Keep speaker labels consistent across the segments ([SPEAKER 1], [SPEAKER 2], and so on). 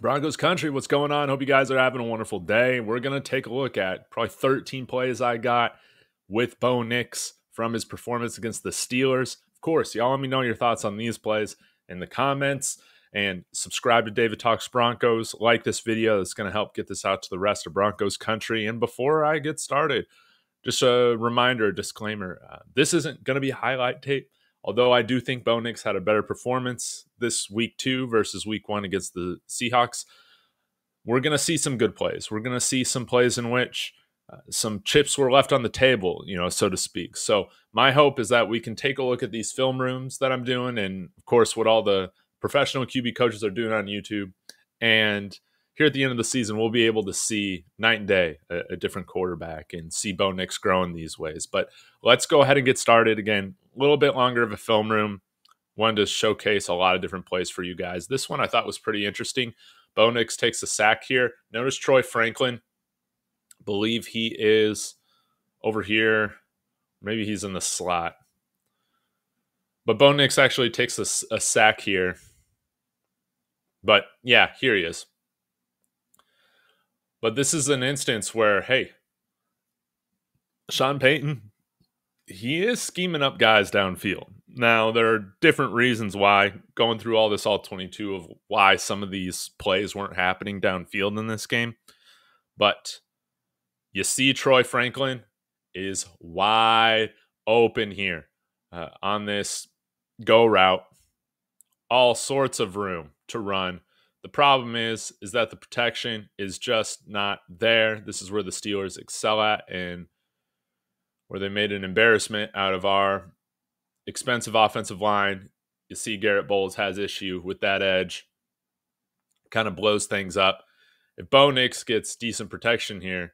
[SPEAKER 1] Broncos Country, what's going on? Hope you guys are having a wonderful day. We're going to take a look at probably 13 plays I got with Bo Nix from his performance against the Steelers. Of course, y'all let me know your thoughts on these plays in the comments, and subscribe to David Talks Broncos. Like this video. It's going to help get this out to the rest of Broncos Country. And before I get started, just a reminder, disclaimer, this isn't going to be a highlight tape. Although I do think Bo Nix had a better performance this week 2 versus week 1 against the Seahawks, we're going to see some good plays. We're going to see some plays in which some chips were left on the table, so to speak. So my hope is that we can take a look at these film rooms that I'm doing, and of course what all the professional QB coaches are doing on YouTube. And here at the end of the season, we'll be able to see night and day a different quarterback and see Bo Nix growing these ways. But let's go ahead and get started. Again, a little bit longer of a film room. Wanted to showcase a lot of different plays for you guys. This one I thought was pretty interesting. Bo Nix takes a sack here. Notice Troy Franklin. Believe he is over here. Maybe he's in the slot. But Bo Nix actually takes a sack here. But yeah, here he is. But this is an instance where, hey, Sean Payton, he is scheming up guys downfield. Now, there are different reasons why, going through all this all-22 of why some of these plays weren't happening downfield in this game. But you see Troy Franklin is wide open here on this go route. All sorts of room to run. The problem is that the protection is just not there. This is where the Steelers excel at, and where they made an embarrassment out of our expensive offensive line. You see Garrett Bowles has issue with that edge. Kind of blows things up. If Bo Nix gets decent protection here,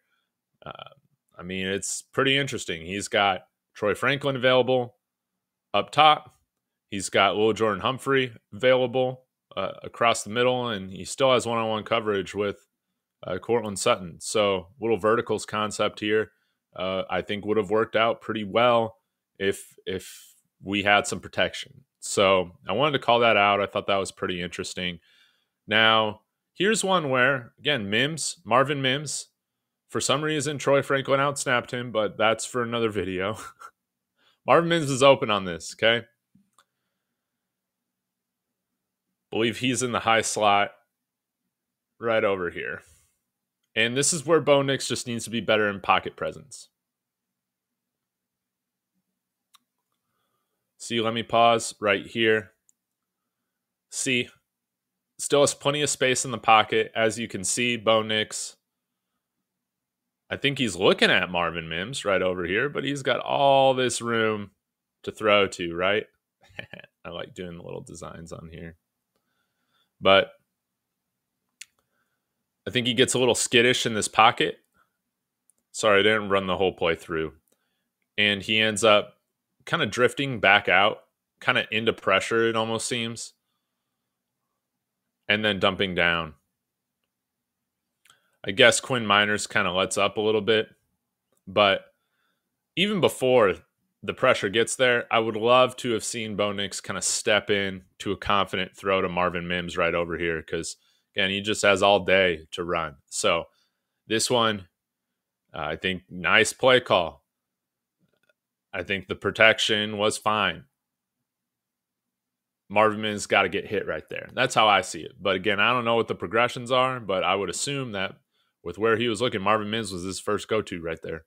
[SPEAKER 1] it's pretty interesting. He's got Troy Franklin available up top. He's got Lil Jordan Humphrey available across the middle, and he still has one-on-one coverage with Cortland Sutton. So little verticals concept here. I think would have worked out pretty well if we had some protection. So I wanted to call that out. I thought that was pretty interesting. Now, here's one where, again, Marvin Mims, for some reason, Troy Franklin outsnapped him, but that's for another video. Marvin Mims is open on this, okay? Believe he's in the high slot right over here. And this is where Bo Nix just needs to be better in pocket presence. See, let me pause right here. See, still has plenty of space in the pocket. As you can see, Bo Nix, I think he's looking at Marvin Mims right over here, but he's got all this room to throw to, right? I like doing the little designs on here. But I think he gets a little skittish in this pocket. Sorry, I didn't run the whole play through. And he ends up kind of drifting back out, kind of into pressure, it almost seems. And then dumping down. I guess Quinn Miners kind of lets up a little bit. But even before the pressure gets there, I would love to have seen Bo Nix kind of step in to a confident throw to Marvin Mims right over here, because, again, he just has all day to run. So this one, I think, nice play call. I think the protection was fine. Marvin Mims got to get hit right there. That's how I see it. But, again, I don't know what the progressions are, but I would assume that with where he was looking, Marvin Mims was his first go-to right there.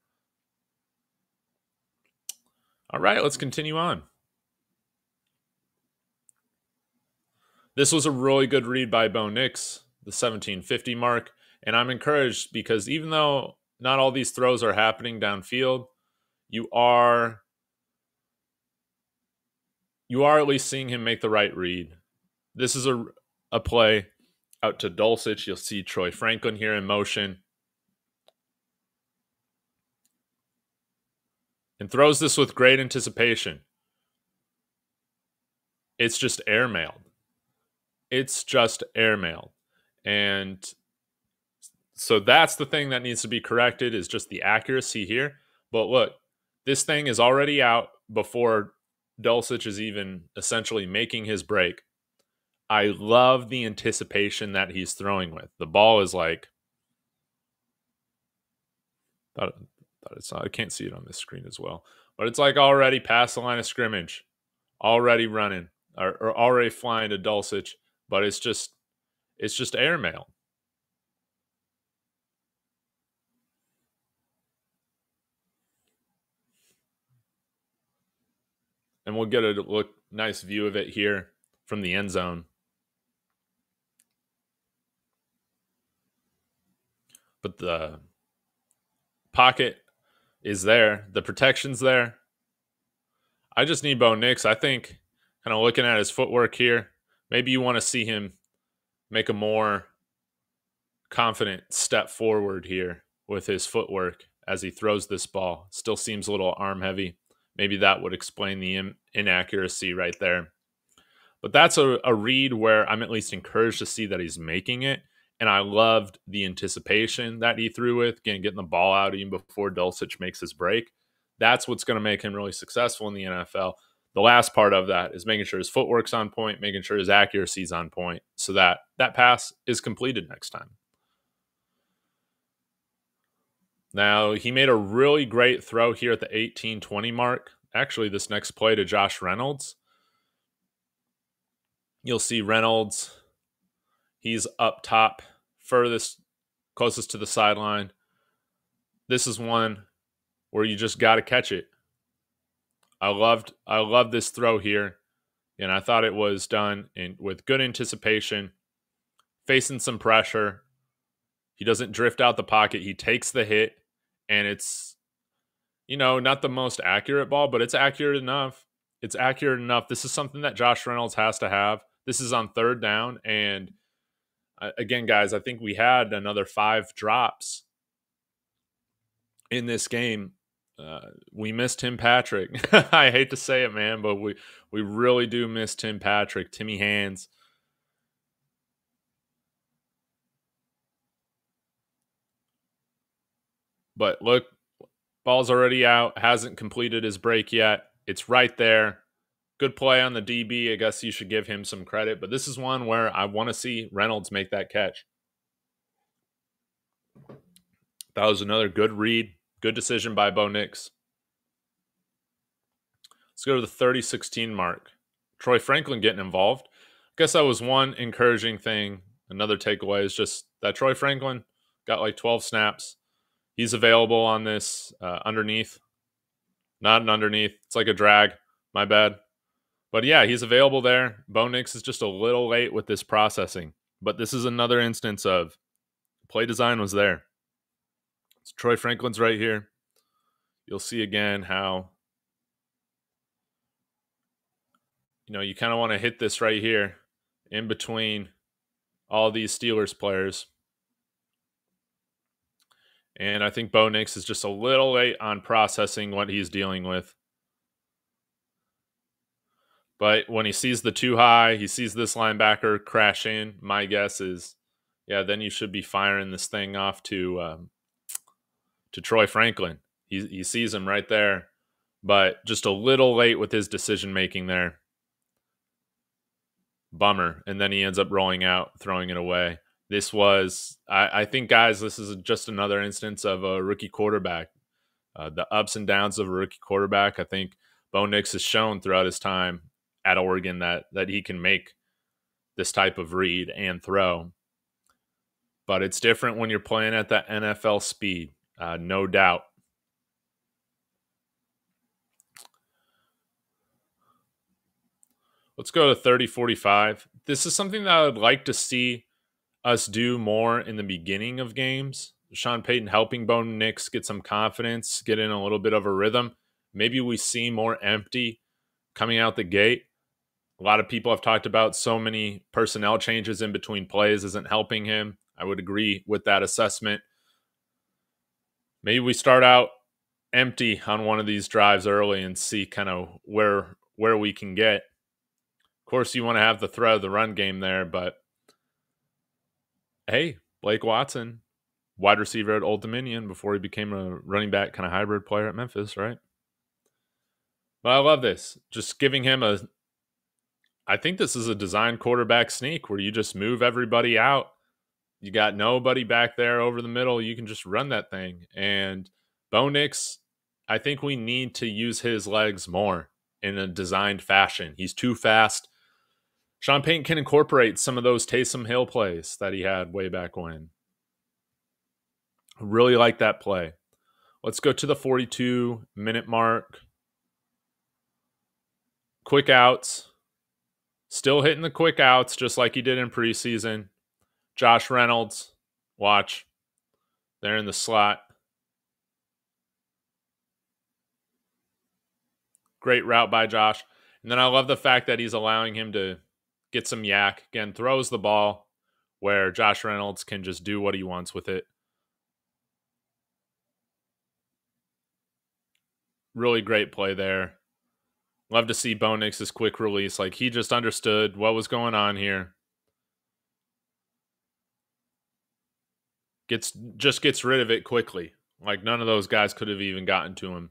[SPEAKER 1] All right, let's continue on. This was a really good read by Bo Nix, the 1750 mark. And I'm encouraged because even though not all these throws are happening downfield, you are at least seeing him make the right read. This is a play out to Dulcich. You'll see Troy Franklin here in motion. And throws this with great anticipation. It's just airmailed. It's just airmailed. And so that's the thing that needs to be corrected, is just the accuracy here. But look, this thing is already out before Dulcich is even essentially making his break. I love the anticipation that he's throwing with. The ball is like, thought it's not, I can't see it on this screen as well, but it's like already past the line of scrimmage, already running or already flying to Dulcich, but it's just airmail. And we'll get a nice view of it here from the end zone. But the pocket is there. The protection's there. I just need Bo Nix. I think, kind of looking at his footwork here, maybe you want to see him make a more confident step forward here with his footwork as he throws this ball. Still seems a little arm heavy. Maybe that would explain the inaccuracy right there. But that's a read where I'm at least encouraged to see that he's making it. And I loved the anticipation that he threw with, again, getting the ball out even before Dulcich makes his break. That's what's going to make him really successful in the NFL. The last part of that is making sure his footwork's on point, making sure his accuracy's on point so that that pass is completed next time. Now, he made a really great throw here at the 18-20 mark. Actually, this next play to Josh Reynolds. You'll see Reynolds, he's up top, closest to the sideline. This is one where you just got to catch it. I loved this throw here, and I thought it was done with good anticipation, facing some pressure. He doesn't drift out the pocket. He takes the hit, and it's, not the most accurate ball, but it's accurate enough. It's accurate enough. This is something that Josh Reynolds has to have. This is on third down, and again, guys, I think we had another 5 drops in this game. We missed Tim Patrick. I hate to say it, man, but we really do miss Tim Patrick, Timmy Hands. But look, ball's already out, hasn't completed his break yet. It's right there. Good play on the DB. I guess you should give him some credit. But this is one where I want to see Reynolds make that catch. That was another good read. Good decision by Bo Nix. Let's go to the 30-16 mark. Troy Franklin getting involved. I guess that was one encouraging thing. Another takeaway is just that Troy Franklin got like 12 snaps. He's available on this underneath. Not an underneath. It's like a drag. My bad. But yeah, he's available there. Bo Nix is just a little late with this processing. But this is another instance of play design was there. So Troy Franklin's right here. You'll see again how, you kind of want to hit this right here in between all these Steelers players. And I think Bo Nix is just a little late on processing what he's dealing with. But when he sees the too high, he sees this linebacker crash in, my guess is, then you should be firing this thing off to Troy Franklin. He sees him right there, but just a little late with his decision-making there. Bummer. And then he ends up rolling out, throwing it away. This was, I think, guys, this is just another instance of a rookie quarterback. The ups and downs of a rookie quarterback. I think Bo Nix has shown throughout his time at Oregon that he can make this type of read and throw. But it's different when you're playing at that NFL speed, no doubt. Let's go to 30-45. This is something that I would like to see us do more in the beginning of games. Sean Payton helping Bo Nix get some confidence, get in a little bit of a rhythm. Maybe we see more empty coming out the gate. A lot of people have talked about so many personnel changes in between plays isn't helping him. I would agree with that assessment. Maybe we start out empty on one of these drives early and see kind of where we can get. Of course, you want to have the threat of the run game there, but hey, Blake Watson, wide receiver at Old Dominion before he became a running back kind of hybrid player at Memphis, right? But I love this. Just giving him a I think this is a design quarterback sneak where you just move everybody out. You got nobody back there over the middle. You can just run that thing. And Bo Nix, I think we need to use his legs more in a designed fashion. He's too fast. Sean Payton can incorporate some of those Taysom Hill plays that he had way back when. Really like that play. Let's go to the 42-minute mark. Quick outs. Still hitting the quick outs just like he did in preseason. Josh Reynolds, watch. They're in the slot. Great route by Josh. And then I love the fact that he's allowing him to get some yak. Again, throws the ball where Josh Reynolds can just do what he wants with it. Really great play there. Love to see Bo Nix's quick release. Like, he just understood what was going on here. Just gets rid of it quickly. Like, none of those guys could have even gotten to him.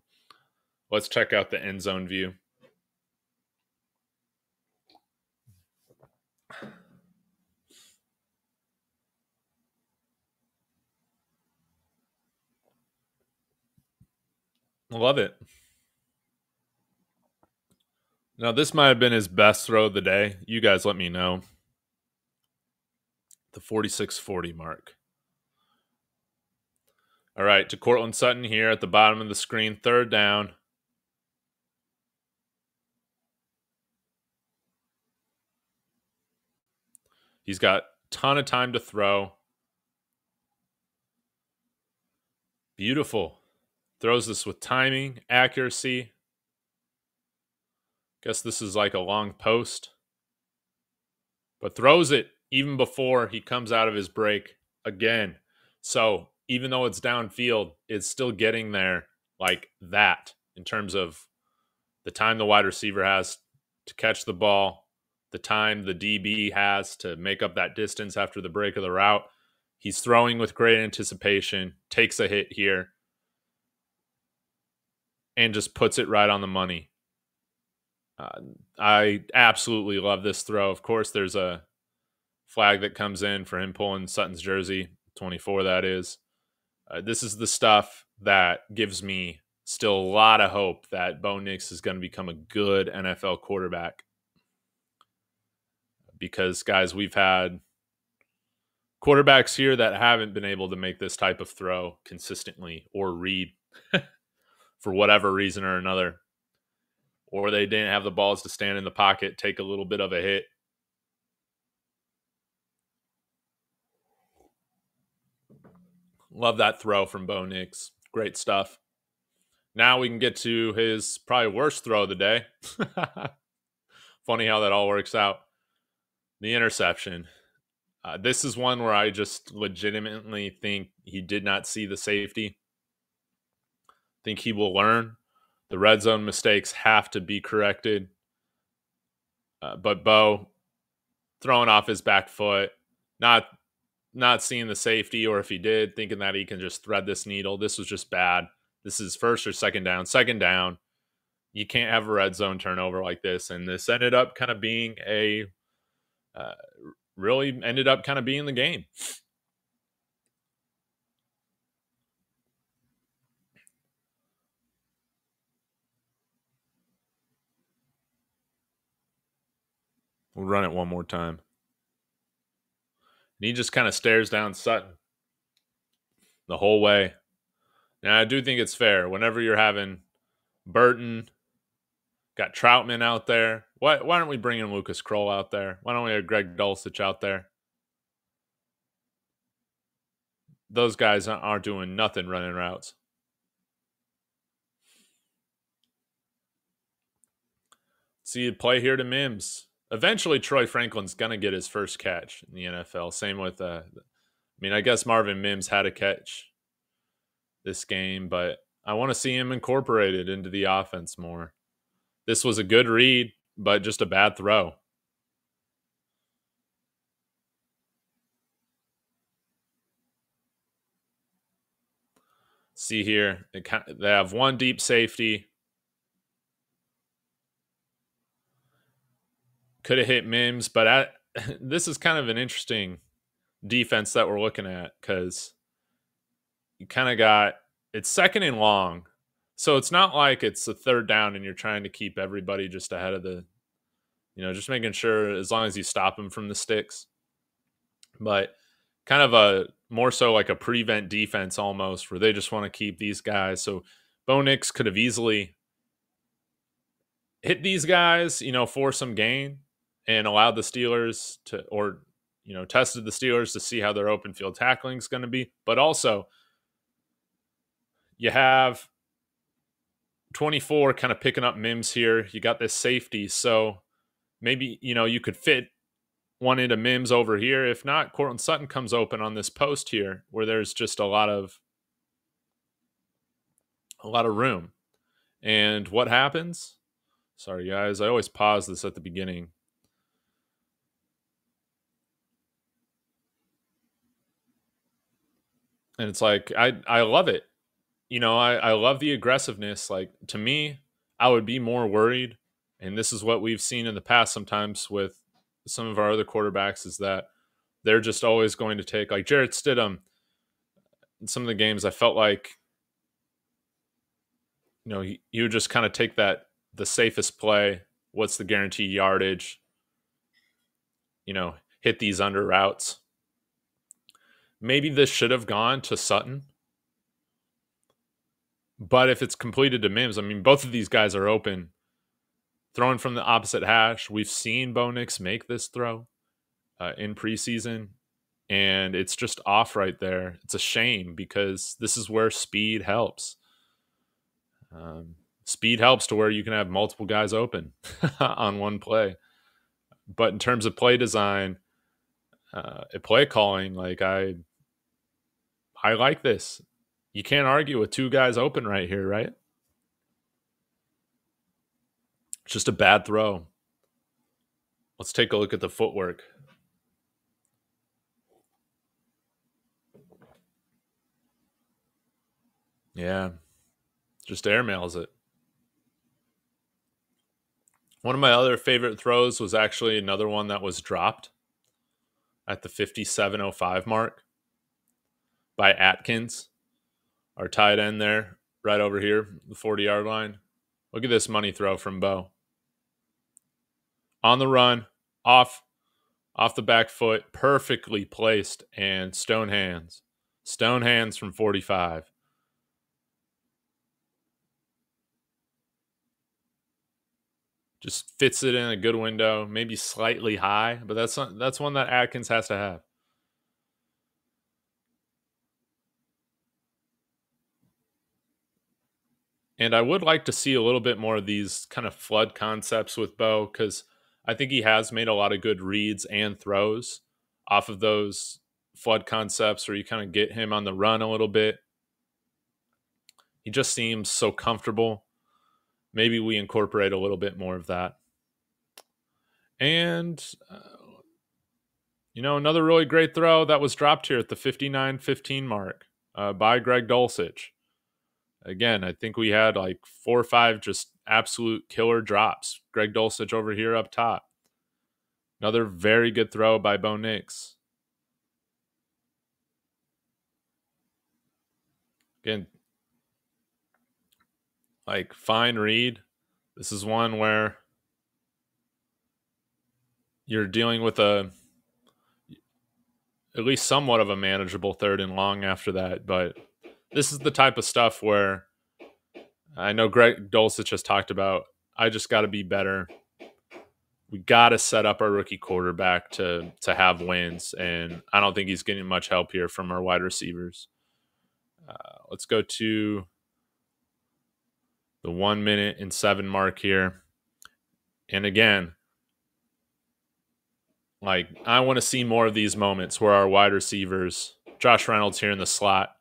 [SPEAKER 1] Let's check out the end zone view. Love it. Now, this might have been his best throw of the day. You guys let me know. The 46-40 mark. All right, to Cortland Sutton here at the bottom of the screen. 3rd down. He's got a ton of time to throw. Beautiful. Throws this with timing, accuracy. Guess this is like a long post. But throws it even before he comes out of his break again. So even though it's downfield, it's still getting there like that in terms of the time the wide receiver has to catch the ball, the time the DB has to make up that distance after the break of the route. He's throwing with great anticipation, takes a hit here, and just puts it right on the money. I absolutely love this throw. Of course, there's a flag that comes in for him pulling Sutton's jersey, 24 that is. This is the stuff that gives me still a lot of hope that Bo Nix is going to become a good NFL quarterback. Because, guys, we've had quarterbacks here that haven't been able to make this type of throw consistently or read for whatever reason or another. Or they didn't have the balls to stand in the pocket, take a little bit of a hit. Love that throw from Bo Nix. Great stuff. Now we can get to his probably worst throw of the day. Funny how that all works out. The interception. This is one where I just legitimately think he did not see the safety. Think he will learn. The red zone mistakes have to be corrected. But Bo throwing off his back foot, not seeing the safety, or if he did, thinking that he can just thread this needle. This was just bad. This is 1st or 2nd down. 2nd down. You can't have a red zone turnover like this. And this ended up kind of being really ended up kind of being the game. We'll run it one more time. And he just kind of stares down Sutton the whole way. Now, I do think it's fair. Whenever you're having Burton, got Troutman out there, why aren't we bringing Lucas Kroll out there? Why don't we have Greg Dulcich out there? Those guys aren't doing nothing running routes. See a play here to Mims. Eventually, Troy Franklin's going to get his first catch in the NFL. Same with, I guess Marvin Mims had a catch this game, but I want to see him incorporated into the offense more. This was a good read, but just a bad throw. See here, they have one deep safety. Could have hit Mims, but this is kind of an interesting defense that we're looking at because you kind of got it's second and long. So it's not like it's a third down and you're trying to keep everybody just ahead of the, just making sure as long as you stop them from the sticks. But kind of a more so like a prevent defense almost where they just want to keep these guys. So Bo Nix could have easily hit these guys, for some gain and allowed the Steelers to, or, tested the Steelers to see how their open field tackling is going to be. But also, you have 24 kind of picking up Mims here. You got this safety. So maybe, you could fit one into Mims over here. If not, Cortland Sutton comes open on this post here where there's just a lot of room. And what happens? Sorry, guys. I always pause this at the beginning. And it's like, I love it. I love the aggressiveness. Like, to me, I would be more worried. And this is what we've seen in the past sometimes with some of our other quarterbacks is that they're just always going to take, like Jarrett Stidham, in some of the games, I felt like, he would just kind of take the safest play. What's the guaranteed yardage? Hit these under routes. Maybe this should have gone to Sutton. But if it's completed to Mims, I mean, both of these guys are open. Throwing from the opposite hash. We've seen Bo Nix make this throw in preseason, and it's just off right there. It's a shame because this is where speed helps. Speed helps to where you can have multiple guys open on one play. But in terms of play design, play calling, like I like this. You can't argue with two guys open right here, right? It's just a bad throw. Let's take a look at the footwork. Yeah, just airmails it. One of my other favorite throws was actually another one that was dropped at the 57:05 mark by Atkins, our tight end there, right over here, the 40-yard line. Look at this money throw from Bo. On the run, off the back foot, perfectly placed, and stone hands. Stone hands from 45. Just fits it in a good window, maybe slightly high, but that's one that Atkins has to have. And I would like to see a little bit more of these kind of flood concepts with Bo because I think he has made a lot of good reads and throws off of those flood concepts where you kind of get him on the run a little bit. He just seems so comfortable. Maybe we incorporate a little bit more of that. And, another really great throw that was dropped here at the 59-15 mark by Greg Dulcich. Again, I think we had like 4 or 5 just absolute killer drops. Greg Dulcich over here up top. Another very good throw by Bo Nix. Again, like fine read. This is one where you're dealing with at least somewhat of a manageable third and long after that. But this is the type of stuff where I know Greg Dulcich has talked about, I just got to be better. We got to set up our rookie quarterback to have wins. And I don't think he's getting much help here from our wide receivers. Let's go to the 1 minute and 7 mark here. And again, like I want to see more of these moments where our wide receivers, Josh Reynolds here in the slot,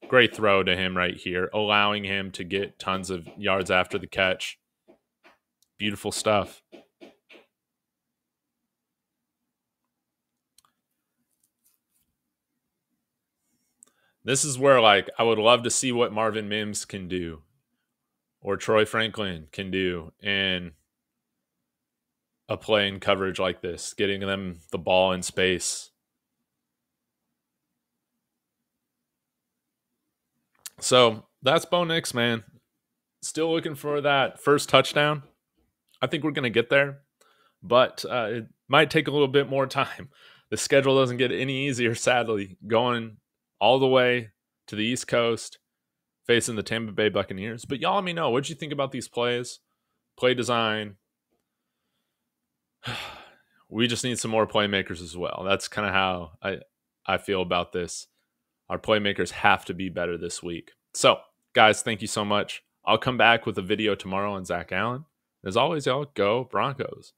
[SPEAKER 1] great throw to him right here, allowing him to get tons of yards after the catch. Beautiful stuff. This is where, like, I would love to see what Marvin Mims can do or Troy Franklin can do. And a play in coverage like this, getting them the ball in space. So that's Bo Nix, man. Still looking for that first touchdown. I think we're going to get there, but it might take a little bit more time. The schedule doesn't get any easier, sadly, going all the way to the East Coast, facing the Tampa Bay Buccaneers. But y'all let me know, what did you think about these plays? Play design. We just need some more playmakers as well. That's kind of how I feel about this. Our playmakers have to be better this week. So, guys, thank you so much. I'll come back with a video tomorrow on Zach Allen. As always, y'all, go Broncos.